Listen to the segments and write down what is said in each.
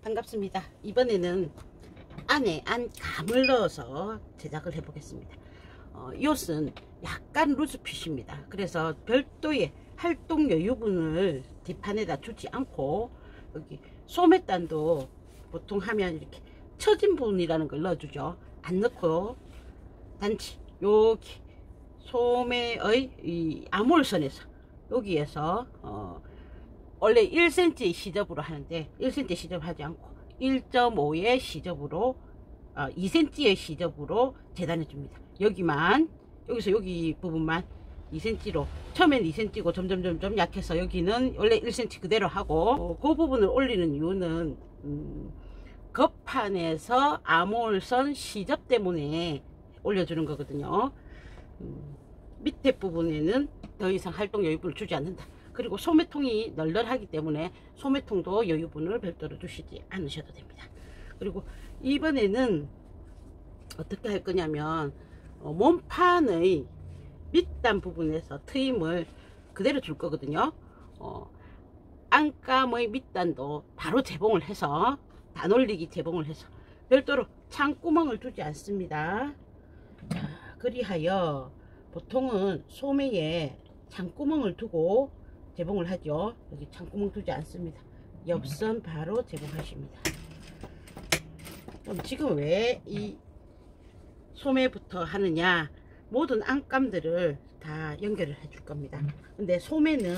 반갑습니다. 이번에는 안에 안감을 넣어서 제작을 해 보겠습니다. 이 옷은 약간 루즈핏입니다. 그래서 별도의 활동 여유분을 뒷판에다 주지 않고 여기 소매단도 보통 하면 이렇게 처진 부분이라는 걸 넣어주죠. 안 넣고 단지 여기 소매의 이 아몰선에서 여기에서 원래 1cm 시접으로 하는데 1cm 시접 하지 않고 1.5의 시접으로 2cm의 시접으로 재단해 줍니다. 여기만 여기서 여기 부분만 2cm로 처음엔 2cm고 점점 약해서 여기는 원래 1cm 그대로 하고 그 부분을 올리는 이유는 겉판에서 아몰선 시접 때문에 올려주는 거거든요. 밑에 부분에는 더 이상 활동 여유분을 주지 않는다. 그리고 소매통이 널널하기 때문에 소매통도 여유분을 별도로 주시지 않으셔도 됩니다. 그리고 이번에는 어떻게 할 거냐면 몸판의 밑단 부분에서 트임을 그대로 줄 거거든요. 안감의 밑단도 바로 재봉을 해서 단올리기 재봉을 해서 별도로 창구멍을 두지 않습니다. 자, 그리하여 보통은 소매에 창구멍을 두고 재봉을 하죠. 여기 창구멍 두지 않습니다. 옆선 바로 재봉하십니다. 그럼 지금 왜 이 소매부터 하느냐, 모든 안감들을 다 연결을 해 줄 겁니다. 근데 소매는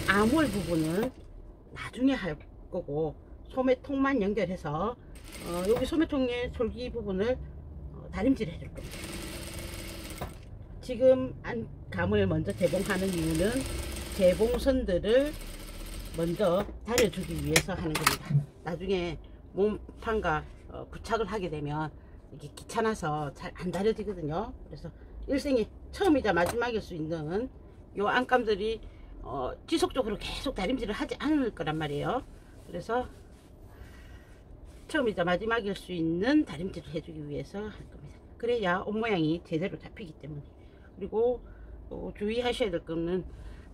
아몰 부분은 나중에 할 거고 소매통만 연결해서 여기 소매통의 솔기 부분을 다림질 해 줄 겁니다. 지금 안감을 먼저 재봉하는 이유는 재봉선들을 먼저 다려주기 위해서 하는 겁니다. 나중에 몸판과 부착을 하게 되면 이게 귀찮아서 잘 안 다려지거든요. 그래서 일생에 처음이자 마지막일 수 있는 요 안감들이 지속적으로 계속 다림질을 하지 않을 거란 말이에요. 그래서 처음이자 마지막일 수 있는 다림질을 해주기 위해서 할 겁니다. 그래야 옷 모양이 제대로 잡히기 때문에. 그리고 또 주의하셔야 될 거는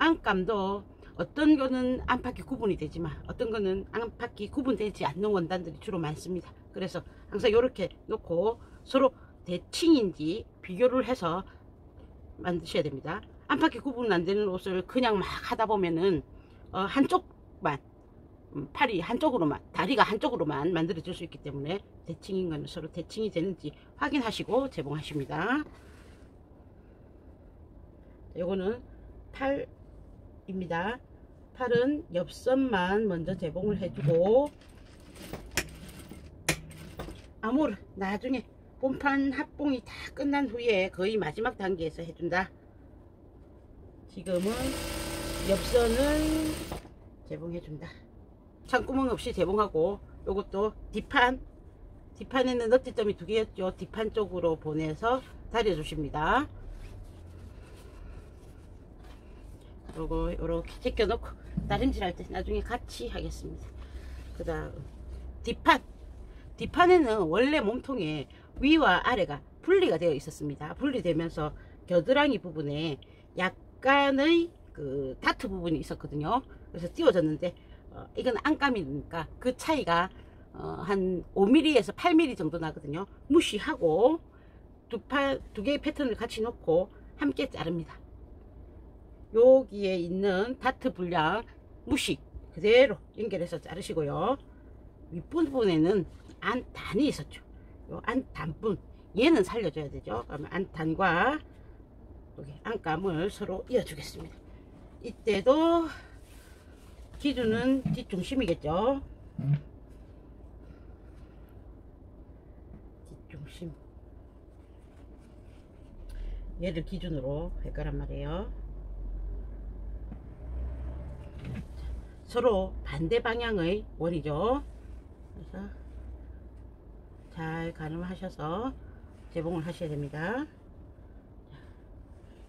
안감도 어떤 거는 안팎이 구분이 되지만 어떤 거는 안팎이 구분되지 않는 원단들이 주로 많습니다. 그래서 항상 이렇게 놓고 서로 대칭인지 비교를 해서 만드셔야 됩니다. 안팎이 구분 안 되는 옷을 그냥 막 하다 보면은 한쪽만 팔이 한쪽으로만, 다리가 한쪽으로만 만들어 줄 수 있기 때문에 대칭인 거는 서로 대칭이 되는지 확인하시고 재봉하십니다. 요거는 팔입니다. 팔은 옆선만 먼저 재봉을 해주고 아몰 나중에 본판 합봉이 다 끝난 후에 거의 마지막 단계에서 해준다. 지금은 옆선을 재봉해준다. 창구멍 없이 재봉하고 요것도 뒷판에는 넛지점이 2개였죠. 뒷판 쪽으로 보내서 다려주십니다. 요거 요렇게 제껴놓고 다림질 할 때 나중에 같이 하겠습니다. 그 다음 뒷판에는 원래 몸통에 위와 아래가 분리가 되어 있었습니다. 분리되면서 겨드랑이 부분에 약간의 그 다트 부분이 있었거든요. 그래서 띄워졌는데 이건 안감이니까 그 차이가 한 5mm에서 8mm 정도 나거든요. 무시하고 두 개의 패턴을 같이 놓고 함께 자릅니다. 여기에 있는 다트 분량 무시 그대로 연결해서 자르시고요. 윗부분에는 안단이 있었죠. 요 안단분 얘는 살려줘야 되죠. 그러면 안단과 여기 안감을 서로 이어주겠습니다. 이때도 기준은 뒷중심이겠죠. 뒷중심 얘를 기준으로 할 거란 말이에요. 서로 반대 방향의 원이죠. 그래서 잘 가늠하셔서 재봉을 하셔야 됩니다.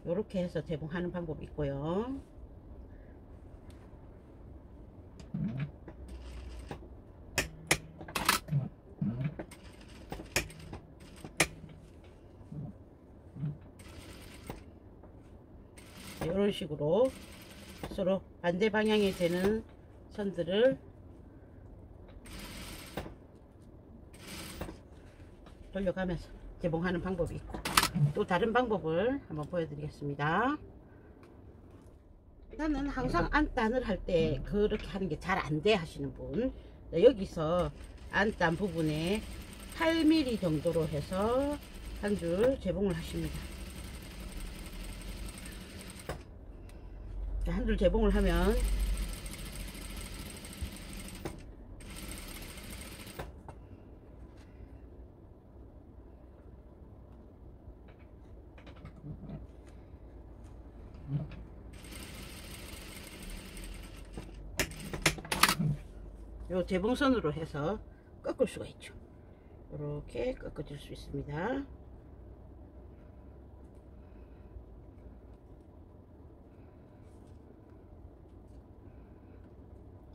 이렇게 해서 재봉하는 방법이 있고요. 이런 식으로 서로 반대 방향이 되는 선들을 돌려가면서 재봉하는 방법이 있고, 또 다른 방법을 한번 보여드리겠습니다. 나는 항상 안단을 할 때 그렇게 하는 게 잘 안 돼 하시는 분, 여기서 안단 부분에 8mm 정도로 해서 한 줄 재봉을 하십니다. 한 줄 재봉을 하면 요 재봉선으로 해서 꺾을 수가 있죠. 이렇게 꺾어줄 수 있습니다.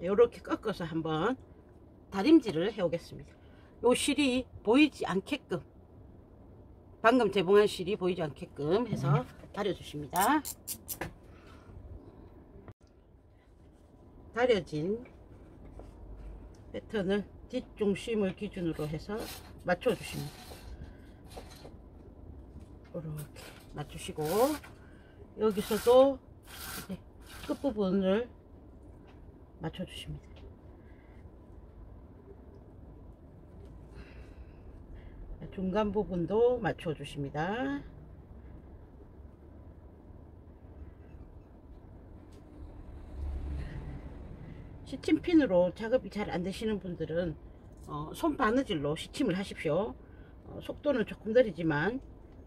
이렇게 꺾어서 한번 다림질을 해 오겠습니다. 요 실이 보이지 않게끔, 방금 재봉한 실이 보이지 않게끔 해서 다려 주십니다. 다려진 패턴을 뒷중심을 기준으로 해서 맞춰 주십니다. 이렇게 맞추시고, 여기서도 이제 끝부분을 맞춰 주십니다. 중간 부분도 맞춰 주십니다. 시침핀으로 작업이 잘 안 되시는 분들은 손 바느질로 시침을 하십시오. 속도는 조금 느리지만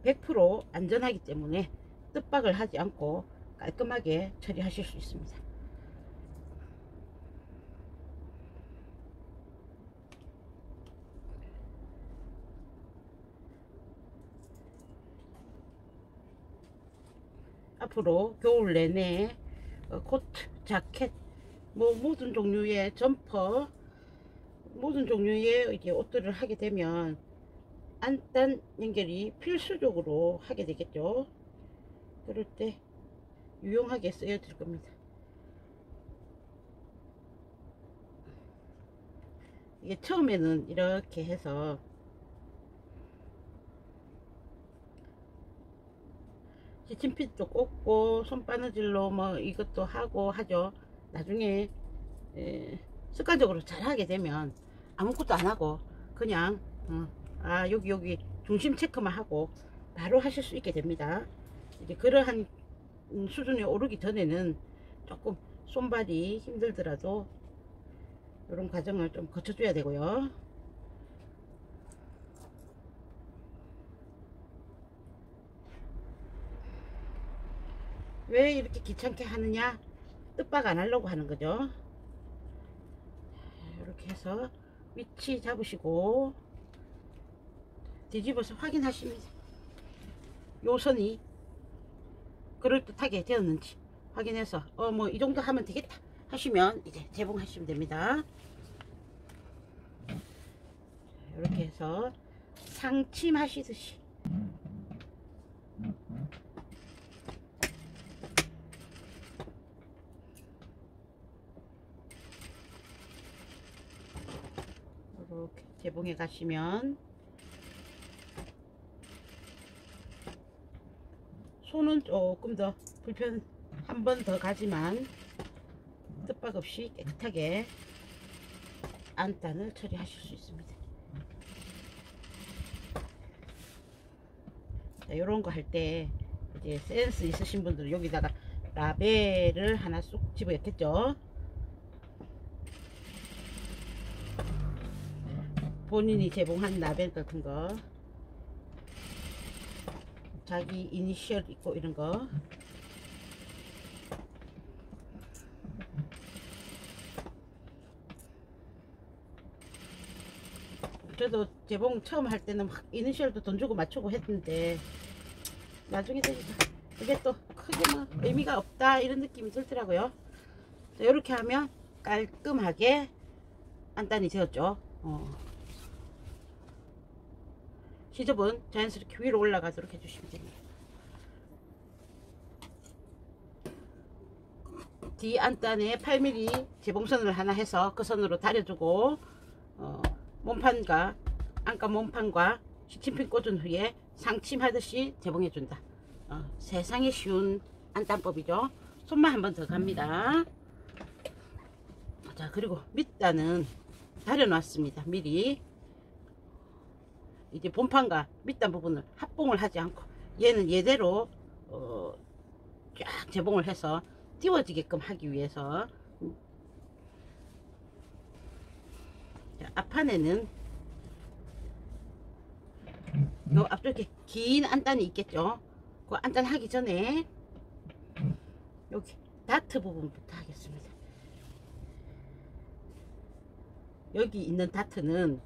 100% 안전하기 때문에 뜻박을 하지 않고 깔끔하게 처리하실 수 있습니다. 앞으로 겨울 내내 코트, 자켓, 뭐 모든 종류의 점퍼, 모든 종류의 이제 옷들을 하게 되면 안단 연결이 필수적으로 하게 되겠죠. 그럴 때 유용하게 쓰여질 겁니다. 이게 처음에는 이렇게 해서 시침핀도 꽂고 손바느질로 뭐 이것도 하고 하죠. 나중에 습관적으로 잘 하게 되면 아무것도 안 하고 그냥 여기 중심 체크만 하고 바로 하실 수 있게 됩니다. 이제 그러한 수준에 오르기 전에는 조금 손발이 힘들더라도 이런 과정을 좀 거쳐줘야 되고요. 왜 이렇게 귀찮게 하느냐? 뜻박 안 하려고 하는 거죠. 이렇게 해서 위치 잡으시고 뒤집어서 확인하십니다. 요 선이 그럴듯하게 되었는지 확인해서 뭐 이 정도 하면 되겠다 하시면 이제 재봉하시면 됩니다. 이렇게 해서 상침하시듯이 이렇게 재봉해 가시면, 손은 조금 더 불편 한 번 더 가지만 뜻박 없이 깨끗하게 안단을 처리하실 수 있습니다. 이런 거 할 때 이제 센스 있으신 분들은 여기다가 라벨을 하나 쏙 집어넣겠죠. 본인이 제봉한 라벨 같은 거, 자기 이니셜 있고 이런 거. 저도 재봉 처음 할 때는 막 이니셜도 돈 주고 맞추고 했는데 나중에 되니까 이게 또 크게 뭐 의미가 없다 이런 느낌이 들더라고요. 이렇게 하면 깔끔하게 안단이 되었죠. 시접은 자연스럽게 위로 올라가도록 해주시면 됩니다. 뒤 안단에 8mm 재봉선을 하나 해서 그 선으로 다려주고 몸판과 안감 몸판과 식침핀 꽂은 후에 상침하듯이 재봉해준다. 세상에 쉬운 안단법이죠. 손만 한 번 더 갑니다. 자, 그리고 밑단은 다려놨습니다. 미리. 이제 본판과 밑단 부분을 합봉을 하지 않고 얘는 얘대로 쫙 재봉을 해서 띄워지게끔 하기 위해서. 자, 앞판에는 요 앞쪽에 긴 안단이 있겠죠. 그 안단 하기 전에 여기 다트 부분부터 하겠습니다. 여기 있는 다트는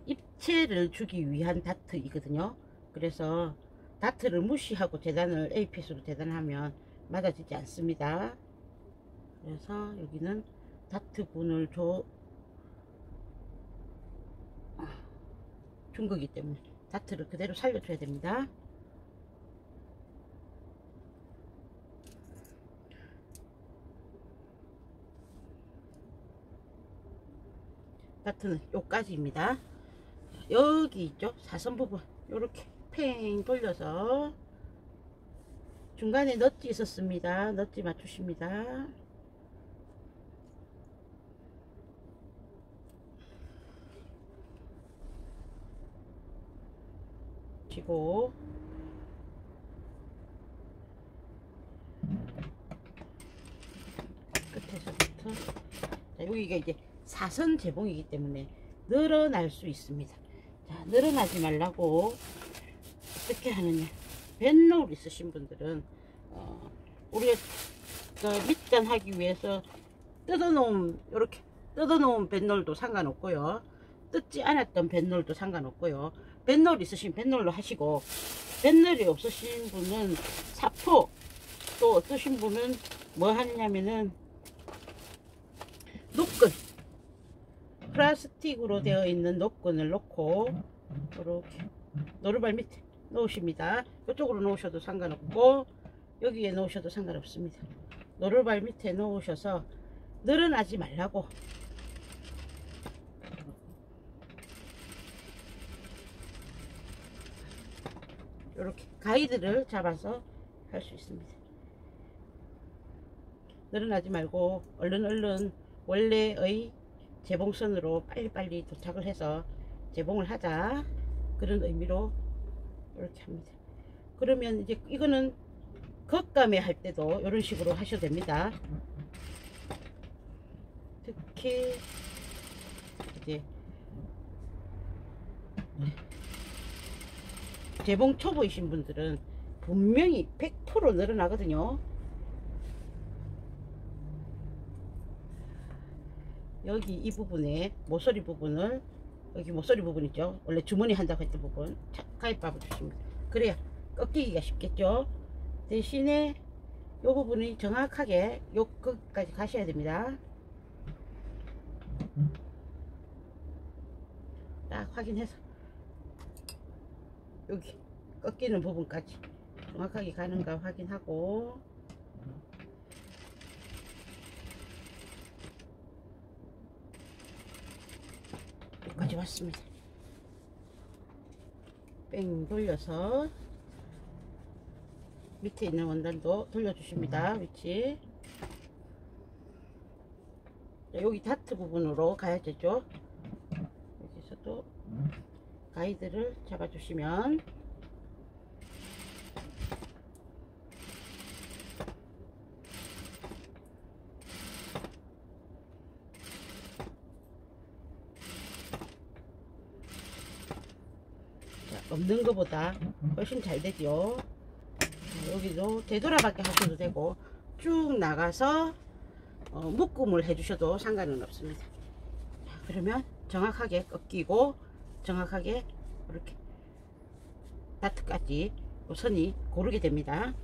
입체를 주기 위한 다트이거든요. 그래서 다트를 무시하고 재단을 A핏으로 재단하면 맞아지지 않습니다. 그래서 여기는 다트분을 준 거기 때문에 다트를 그대로 살려줘야 됩니다. 다트는 요까지입니다. 여기 있죠, 사선 부분 요렇게 팽 돌려서 중간에 넛지 있었습니다. 넛지 맞추십니다. 치고 끝에서부터, 자, 여기가 이제 사선 재봉이기 때문에 늘어날 수 있습니다. 자, 늘어나지 말라고 어떻게 하느냐, 뱃놀 있으신 분들은 우리가 밑단 하기 위해서 뜯어놓은, 이렇게 뜯어놓은 뱃놀도 상관없고요, 뜯지 않았던 뱃놀도 상관없고요, 뱃놀 있으신 뱃놀로 하시고, 뱃놀이 없으신 분은 사포, 또 어떠신 분은 뭐 하냐면은 노끈, 플라스틱으로 되어 있는 노끈을 놓고 이렇게 노루발 밑에 놓으십니다. 이쪽으로 놓으셔도 상관없고 여기에 놓으셔도 상관없습니다. 노루발 밑에 놓으셔서 늘어나지 말라고 이렇게 가이드를 잡아서 할 수 있습니다. 늘어나지 말고 얼른 원래의 재봉선으로 빨리빨리 도착을 해서 재봉을 하자, 그런 의미로 이렇게 합니다. 그러면 이제 이거는 겉감에 할 때도 이런 식으로 하셔도 됩니다. 특히 이제 재봉 초보이신 분들은 분명히 100% 늘어나거든요. 여기 이 부분에 모서리 부분을, 여기 모서리 부분 있죠, 원래 주머니 한다고 했던 부분 가위밥을 주십니다. 그래야 꺾이기가 쉽겠죠. 대신에 이 부분이 정확하게 요 끝까지 가셔야 됩니다. 딱 확인해서 여기 꺾이는 부분까지 정확하게 가는가 확인하고, 여기까지 왔습니다. 뺑 돌려서 밑에 있는 원단도 돌려주십니다. 위치. 여기 다트 부분으로 가야 되죠. 여기서도 가이드를 잡아주시면 없는 것보다 훨씬 잘 되죠. 여기도 되돌아밖에 하셔도 되고 쭉 나가서 묶음을 해주셔도 상관은 없습니다. 그러면 정확하게 꺾이고 정확하게 이렇게 다트까지 선이 고르게 됩니다.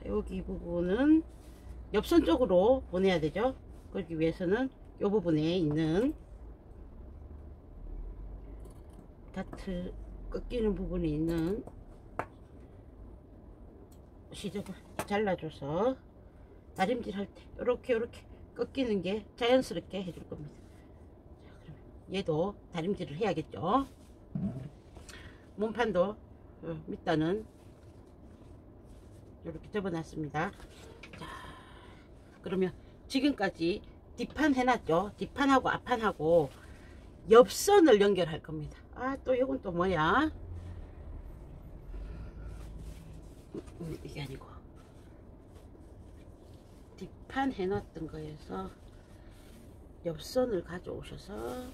여기 부분은 옆선 쪽으로 보내야 되죠. 그러기 위해서는 이 부분에 있는 다트 꺾이는 부분에 있는 시접을 잘라줘서 다림질 할 때 이렇게 꺾이는 게 자연스럽게 해줄 겁니다. 얘도 다림질을 해야겠죠. 몸판도 밑단은 이렇게 접어놨습니다. 자, 그러면 지금까지 뒷판 해놨죠. 뒷판하고 앞판하고 옆선을 연결할 겁니다. 아, 또 이건 또 뭐야? 이게 아니고 뒷판 해놨던 거에서 옆선을 가져오셔서